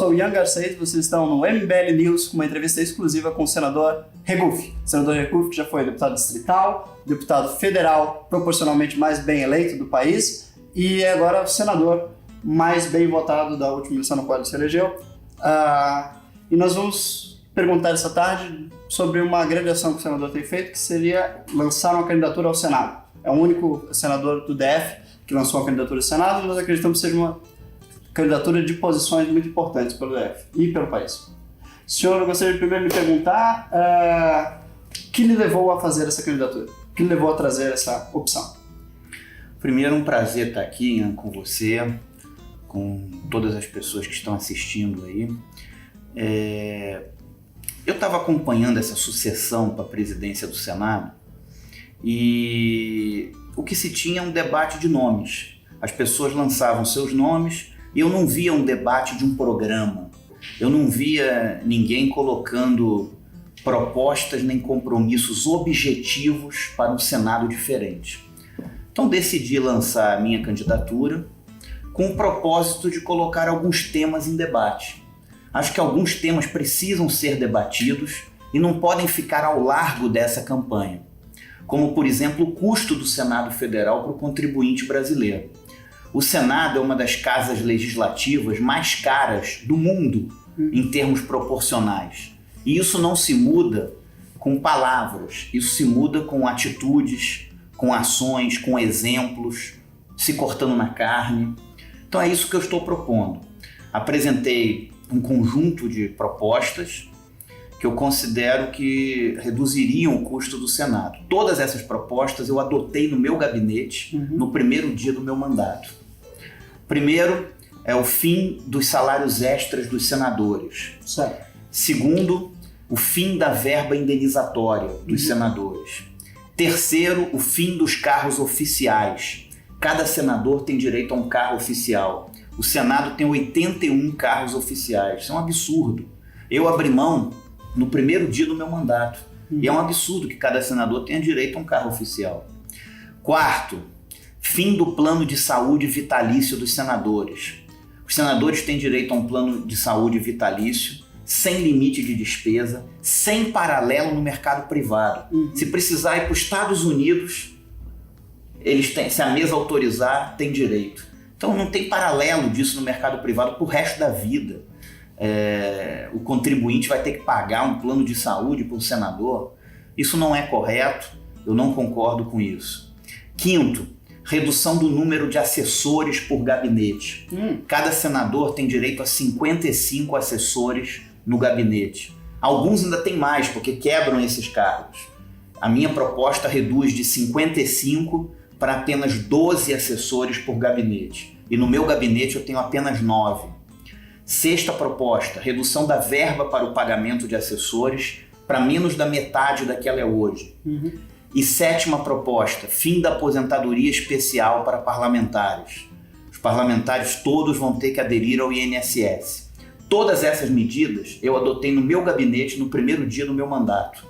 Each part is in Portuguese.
Sou o Ian Garcês, vocês estão no MBL News com uma entrevista exclusiva com o senador Regufe. O senador Regufe que já foi deputado distrital, deputado federal proporcionalmente mais bem eleito do país e agora o senador mais bem votado da última eleição no qual ele se elegeu. E nós vamos perguntar essa tarde sobre uma grande ação que o senador tem feito, que seria lançar uma candidatura ao Senado. É o único senador do DF que lançou uma candidatura ao Senado e nós acreditamos que seja uma candidatura de posições muito importantes pelo DF e pelo país. Senhor, eu gostaria de primeiro lhe perguntar o que lhe levou a fazer essa candidatura? O que lhe levou a trazer essa opção? Primeiro, um prazer estar aqui, Ian, com você, com todas as pessoas que estão assistindo aí. Eu estava acompanhando essa sucessão para a presidência do Senado e o que se tinha é um debate de nomes. As pessoas lançavam seus nomes e eu não via um debate de um programa. Eu não via ninguém colocando propostas nem compromissos objetivos para um Senado diferente. Então decidi lançar a minha candidatura com o propósito de colocar alguns temas em debate. Acho que alguns temas precisam ser debatidos e não podem ficar ao largo dessa campanha, como, por exemplo, o custo do Senado Federal para o contribuinte brasileiro. O Senado é uma das casas legislativas mais caras do mundo em termos proporcionais. E isso não se muda com palavras, isso se muda com atitudes, com ações, com exemplos, se cortando na carne. Então é isso que eu estou propondo. Apresentei um conjunto de propostas que eu considero que reduziriam o custo do Senado. Todas essas propostas eu adotei no meu gabinete no primeiro dia do meu mandato. Primeiro é o fim dos salários extras dos senadores. Certo. Segundo, o fim da verba indenizatória dos senadores. Terceiro, o fim dos carros oficiais. Cada senador tem direito a um carro oficial. O Senado tem 81 carros oficiais. Isso é um absurdo. Eu abri mão no primeiro dia do meu mandato. E é um absurdo que cada senador tenha direito a um carro oficial. Quarto, fim do plano de saúde vitalício dos senadores. Os senadores têm direito a um plano de saúde vitalício, sem limite de despesa, sem paralelo no mercado privado. Se precisar ir para os Estados Unidos, eles têm, se a mesa autorizar, tem direito. Então não tem paralelo disso no mercado privado para o resto da vida. O contribuinte vai ter que pagar um plano de saúde para o senador. Isso não é correto, eu não concordo com isso. Quinto, redução do número de assessores por gabinete. Cada senador tem direito a 55 assessores no gabinete. Alguns ainda têm mais, porque quebram esses cargos. A minha proposta reduz de 55 para apenas 12 assessores por gabinete. E no meu gabinete eu tenho apenas 9. Sexta proposta, redução da verba para o pagamento de assessores para menos da metade da que ela é hoje. E sétima proposta, fim da aposentadoria especial para parlamentares. Os parlamentares todos vão ter que aderir ao INSS. Todas essas medidas eu adotei no meu gabinete no primeiro dia do meu mandato.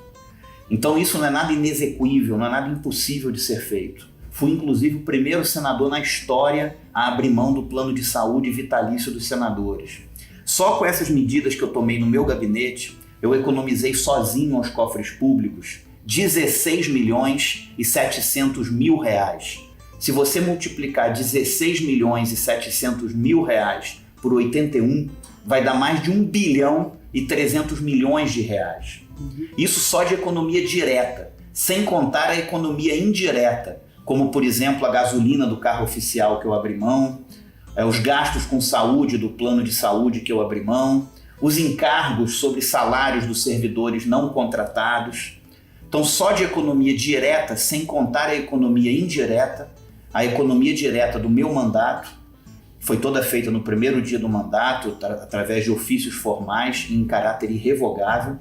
Então isso não é nada inexequível, não é nada impossível de ser feito. Fui inclusive o primeiro senador na história a abrir mão do plano de saúde vitalício dos senadores. Só com essas medidas que eu tomei no meu gabinete, eu economizei sozinho aos cofres públicos 16 milhões e 700 mil reais. Se você multiplicar 16 milhões e 700 mil reais por 81, vai dar mais de 1 bilhão e 300 milhões de reais. Isso só de economia direta, sem contar a economia indireta, como por exemplo a gasolina do carro oficial que eu abri mão, os gastos com saúde do plano de saúde que eu abri mão, os encargos sobre salários dos servidores não contratados. Então só de economia direta, sem contar a economia indireta, a economia direta do meu mandato foi toda feita no primeiro dia do mandato, através de ofícios formais em caráter irrevogável,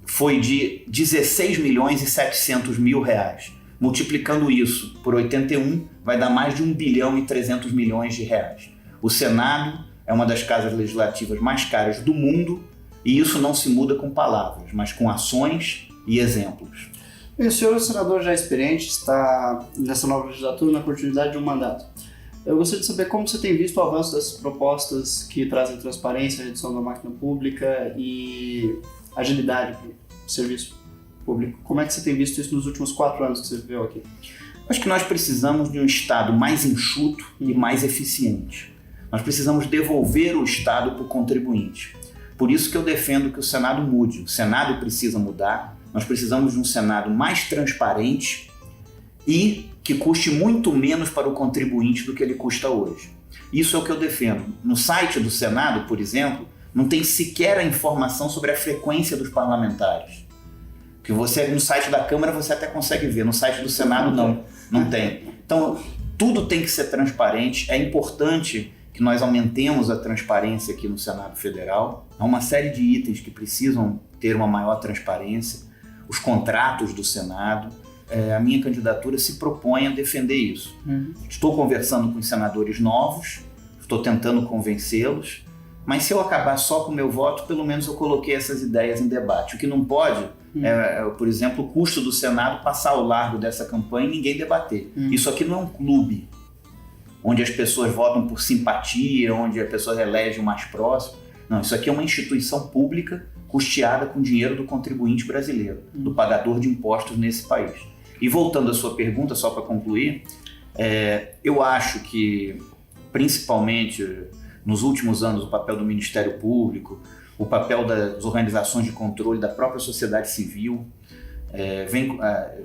foi de 16 milhões e 700 mil reais. Multiplicando isso por 81, vai dar mais de 1 bilhão e 300 milhões de reais. O Senado é uma das casas legislativas mais caras do mundo e isso não se muda com palavras, mas com ações e exemplos. E o senhor é um senador já experiente, está nessa nova legislatura na continuidade de um mandato. Eu gostaria de saber como você tem visto o avanço dessas propostas que trazem transparência, redução da máquina pública e agilidade para o serviço público. Como é que você tem visto isso nos últimos 4 anos que você viveu aqui? Acho que nós precisamos de um Estado mais enxuto e mais eficiente. Nós precisamos devolver o Estado para o contribuinte. Por isso que eu defendo que o Senado mude. O Senado precisa mudar. Nós precisamos de um Senado mais transparente e que custe muito menos para o contribuinte do que ele custa hoje. Isso é o que eu defendo. No site do Senado, por exemplo, não tem sequer a informação sobre a frequência dos parlamentares. Que você, no site da Câmara você até consegue ver, no site do Senado não tem. Então, tudo tem que ser transparente. É importante que nós aumentemos a transparência aqui no Senado Federal. Há uma série de itens que precisam ter uma maior transparência. Os contratos do Senado. A minha candidatura se propõe a defender isso. Estou conversando com os senadores novos, estou tentando convencê-los, mas se eu acabar só com o meu voto, pelo menos eu coloquei essas ideias em debate. O que não pode por exemplo, o custo do Senado passar ao largo dessa campanha e ninguém debater. Isso aqui não é um clube, onde as pessoas votam por simpatia, onde a pessoa elege o mais próximo. Não, isso aqui é uma instituição pública custeada com dinheiro do contribuinte brasileiro, do pagador de impostos nesse país. E voltando à sua pergunta, só para concluir, eu acho que, principalmente nos últimos anos, o papel do Ministério Público, o papel das organizações de controle, da própria sociedade civil,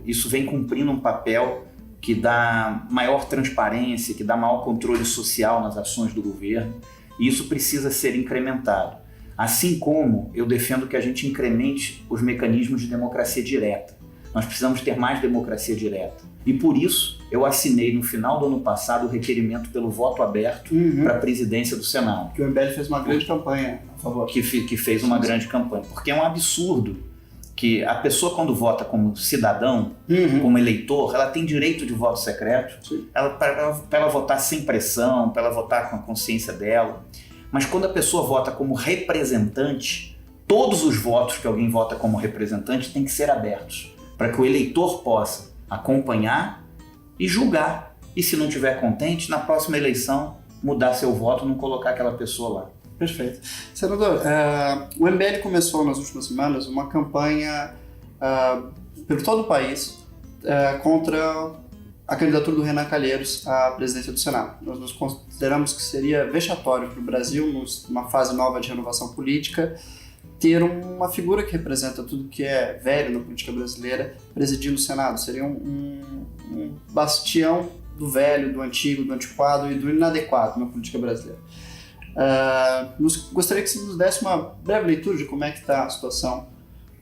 isso vem cumprindo um papel que dá maior transparência, que dá maior controle social nas ações do governo, e isso precisa ser incrementado. Assim como eu defendo que a gente incremente os mecanismos de democracia direta. Nós precisamos ter mais democracia direta. E por isso eu assinei no final do ano passado o requerimento pelo voto aberto para a presidência do Senado. Que o MBL fez uma grande campanha a favor. Que fez uma grande campanha. Porque é um absurdo que a pessoa, quando vota como cidadão, como eleitor, ela tem direito de voto secreto, para ela votar sem pressão, para ela votar com a consciência dela. Mas quando a pessoa vota como representante, todos os votos que alguém vota como representante têm que ser abertos, para que o eleitor possa acompanhar e julgar. E se não estiver contente, na próxima eleição, mudar seu voto, não colocar aquela pessoa lá. Perfeito. Senador, o MBL começou nas últimas semanas uma campanha por todo o país contra a candidatura do Renan Calheiros à presidência do Senado. Nós consideramos que seria vexatório para o Brasil, numa fase nova de renovação política, ter uma figura que representa tudo que é velho na política brasileira presidindo o Senado. Seria um bastião do velho, do antigo, do antiquado e do inadequado na política brasileira. Gostaria que você nos desse uma breve leitura de como é que está a situação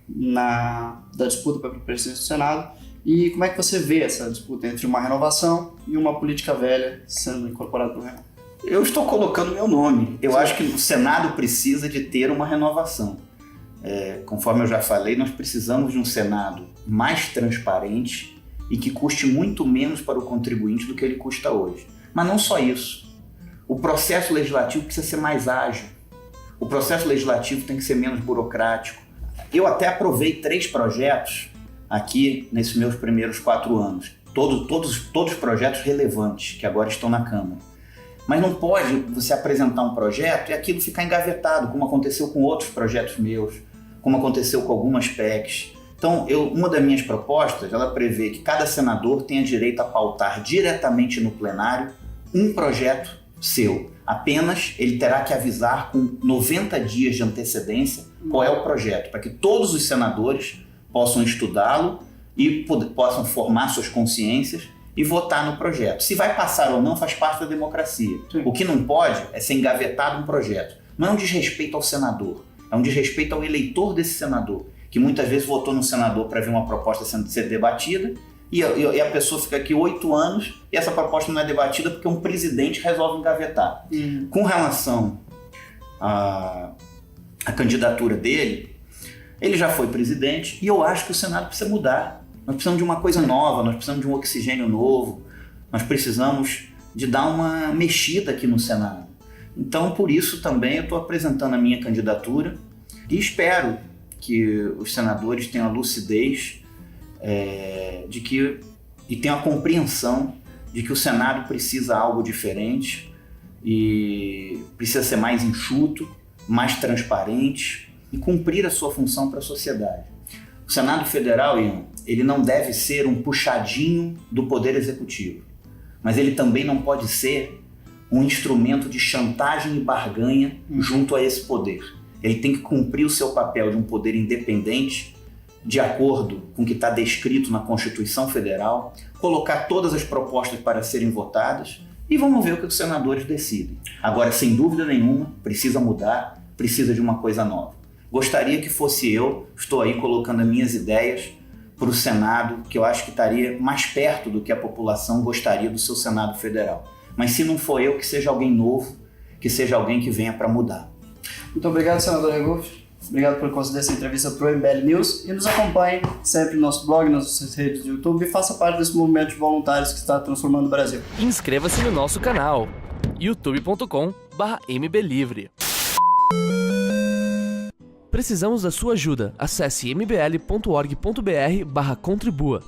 da disputa para a presidência do Senado e como é que você vê essa disputa entre uma renovação e uma política velha sendo incorporada pelo Renan. Eu estou colocando meu nome. Eu acho que o Senado precisa de ter uma renovação. Conforme eu já falei, nós precisamos de um Senado mais transparente e que custe muito menos para o contribuinte do que ele custa hoje. Mas não só isso. O processo legislativo precisa ser mais ágil. O processo legislativo tem que ser menos burocrático. Eu até aprovei 3 projetos aqui nesses meus primeiros 4 anos. Todos projetos relevantes que agora estão na Câmara. Mas não pode você apresentar um projeto e aquilo ficar engavetado, como aconteceu com outros projetos meus, como aconteceu com algumas PECs. Então, uma das minhas propostas, ela prevê que cada senador tenha direito a pautar diretamente no plenário um projeto seu. Apenas ele terá que avisar com 90 dias de antecedência qual é o projeto, para que todos os senadores possam estudá-lo e possam formar suas consciências e votar no projeto. Se vai passar ou não faz parte da democracia. Sim. O que não pode é ser engavetado um projeto. Não é um desrespeito ao senador, é um desrespeito ao eleitor desse senador, que muitas vezes votou no senador para ver uma proposta ser debatida e a pessoa fica aqui 8 anos e essa proposta não é debatida porque um presidente resolve engavetar. Com relação à candidatura dele, ele já foi presidente e eu acho que o Senado precisa mudar. Nós precisamos de uma coisa nova, nós precisamos de um oxigênio novo, nós precisamos de dar uma mexida aqui no Senado. Então, por isso também eu estou apresentando a minha candidatura e espero que os senadores tenham a lucidez e tenham a compreensão de que o Senado precisa algo diferente e precisa ser mais enxuto, mais transparente e cumprir a sua função para a sociedade. O Senado Federal, Ian, ele não deve ser um puxadinho do Poder Executivo, mas ele também não pode ser um instrumento de chantagem e barganha junto a esse poder. Ele tem que cumprir o seu papel de um poder independente, de acordo com o que está descrito na Constituição Federal, colocar todas as propostas para serem votadas e vamos ver o que os senadores decidem. Agora, sem dúvida nenhuma, precisa mudar, precisa de uma coisa nova. Gostaria que fosse eu, estou aí colocando as minhas ideias para o Senado, que eu acho que estaria mais perto do que a população gostaria do seu Senado Federal. Mas se não for eu, que seja alguém novo, que seja alguém que venha para mudar. Muito obrigado, senador Regufe. Obrigado por conceder essa entrevista para o MBL News e nos acompanhe sempre no nosso blog, nas nossas redes do YouTube e faça parte desse movimento de voluntários que está transformando o Brasil. Inscreva-se no nosso canal youtube.com/mblivre. Precisamos da sua ajuda. Acesse mbl.org.br/contribua.